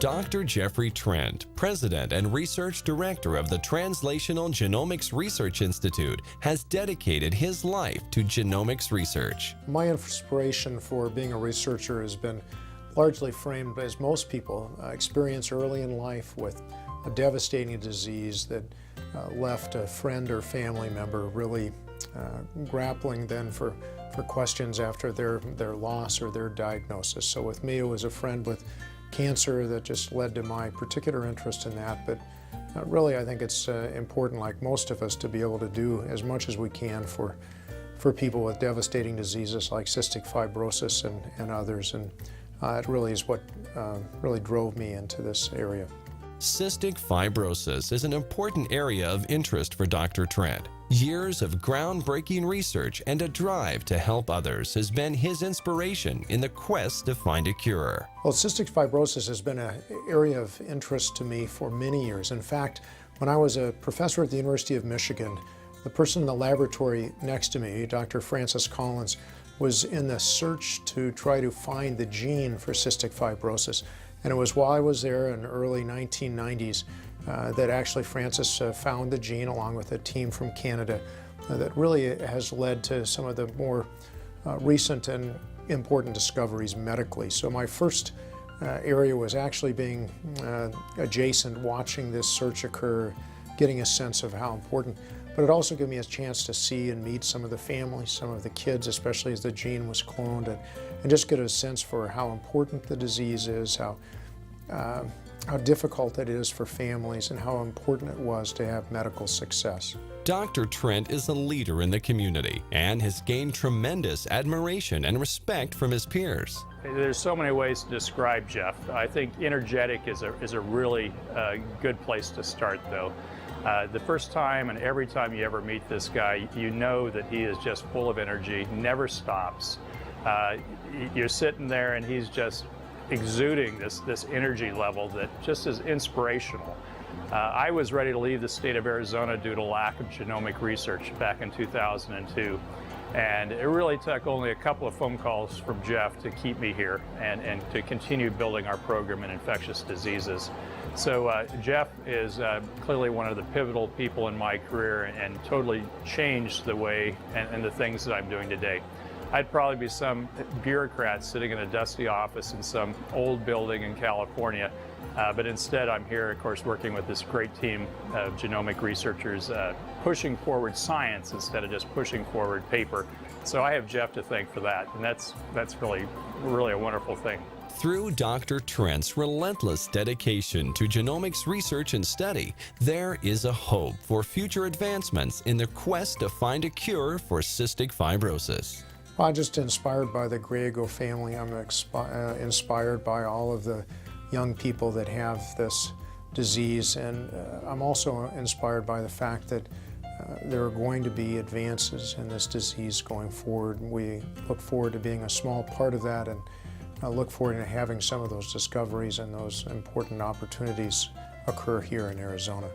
Dr. Jeffrey Trent, President and Research Director of the Translational Genomics Research Institute, has dedicated his life to genomics research. My inspiration for being a researcher has been largely framed as most people experience early in life with a devastating disease that left a friend or family member really grappling then for questions after their loss or their diagnosis. So with me, it was a friend with cancer that just led to my particular interest in that. But really, I think it's important, like most of us, to be able to do as much as we can for people with devastating diseases like cystic fibrosis and others. And it really is what really drove me into this area. Cystic fibrosis is an important area of interest for Dr. Trent. Years of groundbreaking research and a drive to help others has been his inspiration in the quest to find a cure. Well, cystic fibrosis has been an area of interest to me for many years. In fact, when I was a professor at the University of Michigan, the person in the laboratory next to me, Dr. Francis Collins, was in the search to try to find the gene for cystic fibrosis. And it was while I was there in the early 1990s that actually Francis found the gene along with a team from Canada that really has led to some of the more recent and important discoveries medically. So my first area was actually being adjacent, watching this search occur, getting a sense of how important. But it also gave me a chance to see and meet some of the families, some of the kids, especially as the gene was cloned, and just get a sense for how important the disease is, how difficult it is for families, and how important it was to have medical success. Dr. Trent is a leader in the community and has gained tremendous admiration and respect from his peers. There's so many ways to describe Jeff. I think energetic is a really good place to start, though. The first time and every time you ever meet this guy, you know that he is just full of energy, never stops. You're sitting there and he's just exuding this energy level that just is inspirational. I was ready to leave the state of Arizona due to lack of genomic research back in 2002. And it really took only a couple of phone calls from Jeff to keep me here and to continue building our program in infectious diseases. So Jeff is clearly one of the pivotal people in my career and totally changed the way and the things that I'm doing today. I'd probably be some bureaucrat sitting in a dusty office in some old building in California. But instead, I'm here, of course, working with this great team of genomic researchers, pushing forward science instead of just pushing forward paper. So I have Jeff to thank for that, and that's really a wonderful thing. Through Dr. Trent's relentless dedication to genomics research and study, there is a hope for future advancements in the quest to find a cure for cystic fibrosis. Well, I'm just inspired by the Griego family. I'm inspired by all of the young people that have this disease, and I'm also inspired by the fact that there are going to be advances in this disease going forward. We look forward to being a small part of that, and I look forward to having some of those discoveries and those important opportunities occur here in Arizona.